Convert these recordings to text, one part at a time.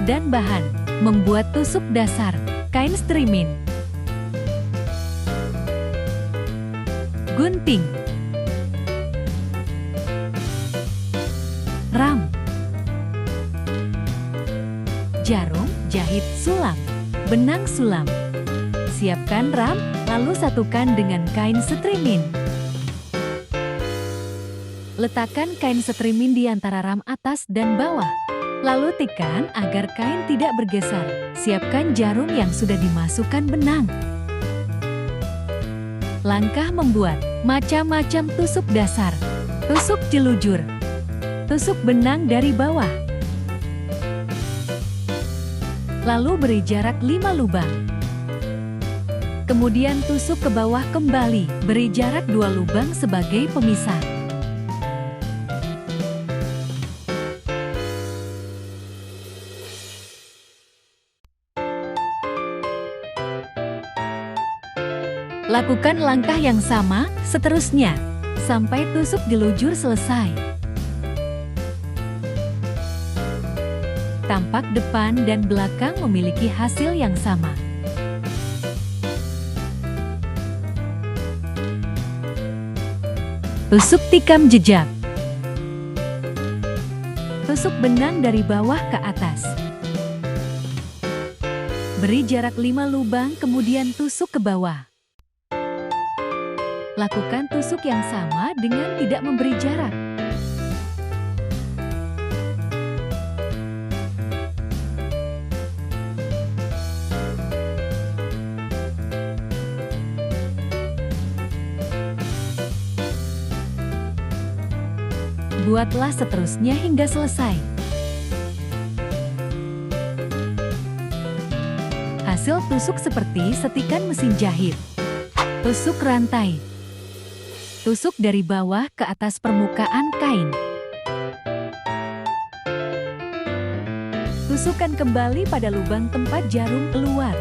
dan bahan. Membuat tusuk dasar, kain strimin. Gunting. Ram. Jarum, jahit, sulam. Benang sulam. Siapkan ram, lalu satukan dengan kain strimin. Letakkan kain strimin di antara ram atas dan bawah. Lalu tekan agar kain tidak bergeser. Siapkan jarum yang sudah dimasukkan benang. Langkah membuat macam-macam tusuk dasar. Tusuk jelujur. Tusuk benang dari bawah. Lalu beri jarak 5 lubang. Kemudian tusuk ke bawah kembali. Beri jarak 2 lubang sebagai pemisah. Lakukan langkah yang sama seterusnya, sampai tusuk jelujur selesai. Tampak depan dan belakang memiliki hasil yang sama. Tusuk tikam jejak. Tusuk benang dari bawah ke atas. Beri jarak 5 lubang, kemudian tusuk ke bawah. Lakukan tusuk yang sama dengan tidak memberi jarak. Buatlah seterusnya hingga selesai. Hasil tusuk seperti setikan mesin jahit. Tusuk rantai. Tusuk dari bawah ke atas permukaan kain. Tusukkan kembali pada lubang tempat jarum keluar.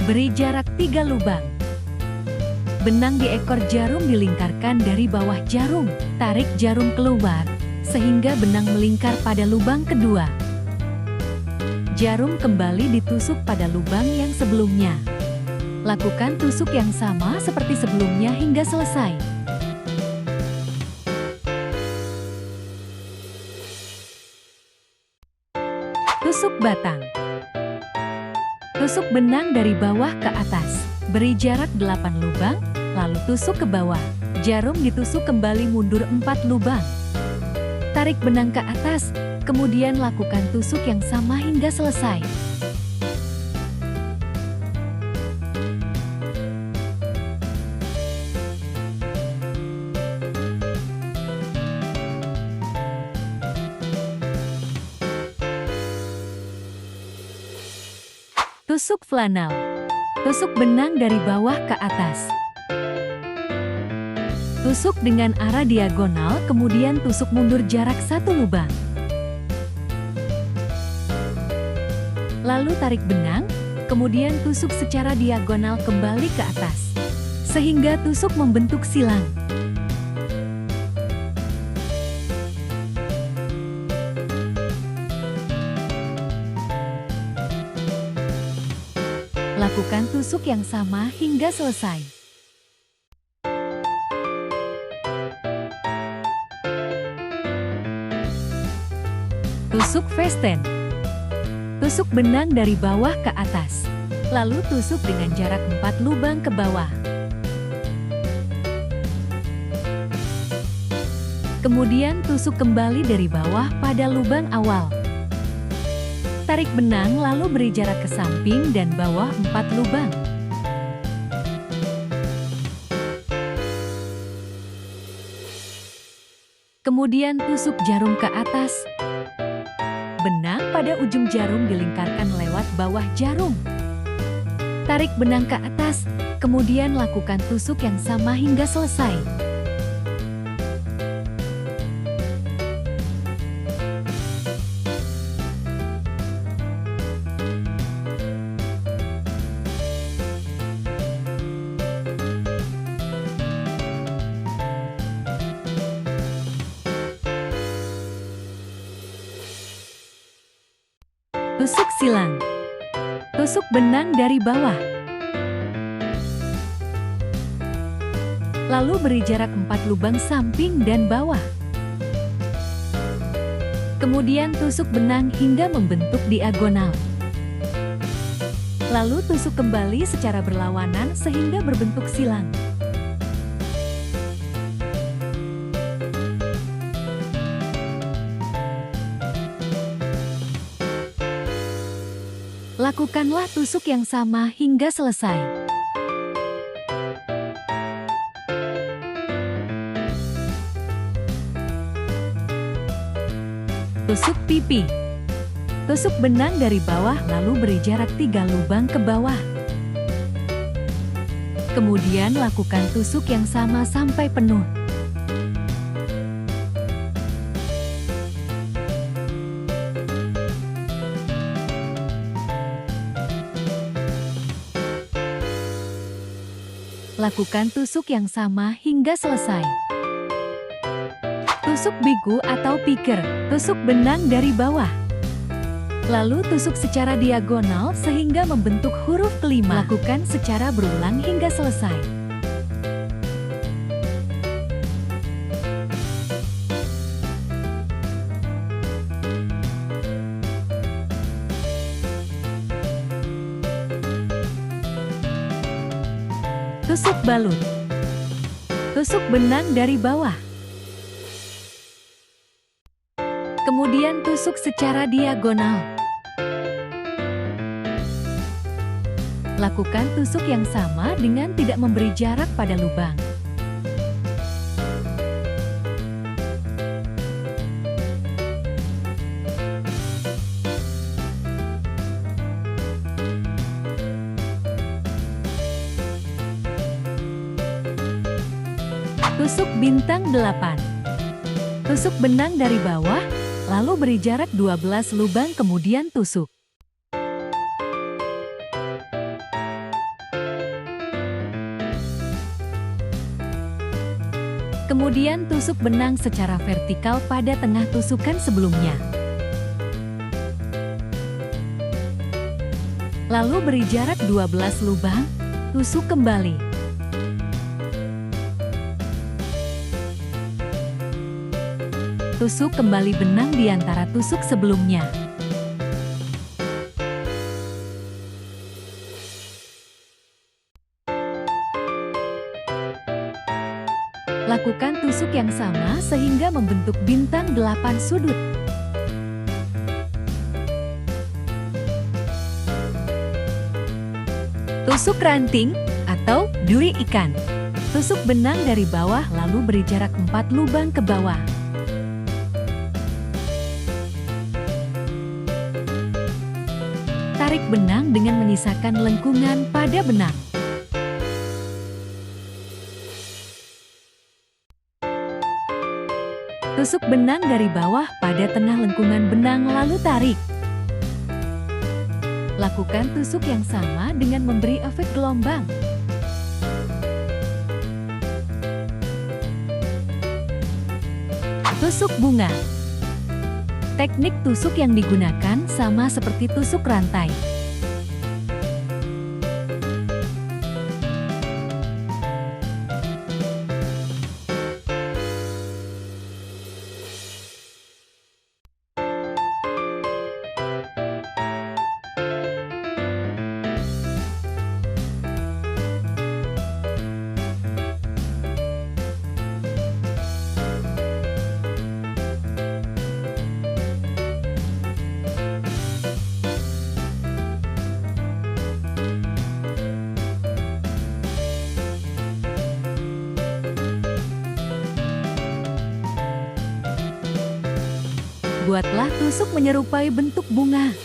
Beri jarak 3 lubang. Benang di ekor jarum dilingkarkan dari bawah jarum. Tarik jarum keluar, sehingga benang melingkar pada lubang kedua. Jarum kembali ditusuk pada lubang yang sebelumnya. Lakukan tusuk yang sama seperti sebelumnya hingga selesai. Tusuk batang. Tusuk benang dari bawah ke atas. Beri jarak 8 lubang, lalu tusuk ke bawah. Jarum ditusuk kembali mundur 4 lubang. Tarik benang ke atas, kemudian lakukan tusuk yang sama hingga selesai. Tusuk flanel. Tusuk benang dari bawah ke atas. Tusuk dengan arah diagonal, kemudian tusuk mundur jarak 1 lubang. Lalu tarik benang, kemudian tusuk secara diagonal kembali ke atas, sehingga tusuk membentuk silang. Lakukan tusuk yang sama hingga selesai. Tusuk fasten. Tusuk benang dari bawah ke atas. Lalu tusuk dengan jarak 4 lubang ke bawah. Kemudian tusuk kembali dari bawah pada lubang awal. Tarik benang lalu beri jarak ke samping dan bawah 4 lubang. Kemudian tusuk jarum ke atas. Benang pada ujung jarum dilingkarkan lewat bawah jarum. Tarik benang ke atas, kemudian lakukan tusuk yang sama hingga selesai. Tusuk silang. Tusuk benang dari bawah. Lalu beri jarak 4 lubang samping dan bawah. Kemudian tusuk benang hingga membentuk diagonal. Lalu tusuk kembali secara berlawanan sehingga berbentuk silang. Lakukanlah tusuk yang sama hingga selesai. Tusuk pipi. Tusuk benang dari bawah lalu beri jarak 3 lubang ke bawah. Kemudian lakukan tusuk yang sama sampai penuh. Lakukan tusuk yang sama hingga selesai. Tusuk bigu atau piker, tusuk benang dari bawah. Lalu tusuk secara diagonal sehingga membentuk huruf kelima. Lakukan secara berulang hingga selesai. Tusuk balut. Tusuk benang dari bawah. Kemudian tusuk secara diagonal. Lakukan tusuk yang sama dengan tidak memberi jarak pada lubang. Tusuk bintang 8. Tusuk benang dari bawah, lalu beri jarak 12 lubang kemudian tusuk. Kemudian tusuk benang secara vertikal pada tengah tusukan sebelumnya. Lalu beri jarak 12 lubang, tusuk kembali. Tusuk kembali benang di antara tusuk sebelumnya. Lakukan tusuk yang sama sehingga membentuk bintang 8 sudut. Tusuk ranting atau duri ikan. Tusuk benang dari bawah lalu beri jarak 4 lubang ke bawah. Tarik benang dengan menyisakan lengkungan pada benang. Tusuk benang dari bawah pada tengah lengkungan benang lalu tarik. Lakukan tusuk yang sama dengan memberi efek gelombang. Tusuk bunga. Teknik tusuk yang digunakan sama seperti tusuk rantai. Buatlah tusuk menyerupai bentuk bunga.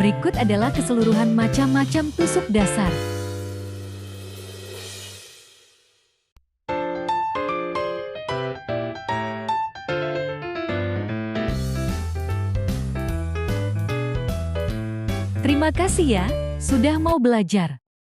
Berikut adalah keseluruhan macam-macam tusuk dasar. Terima kasih ya, sudah mau belajar.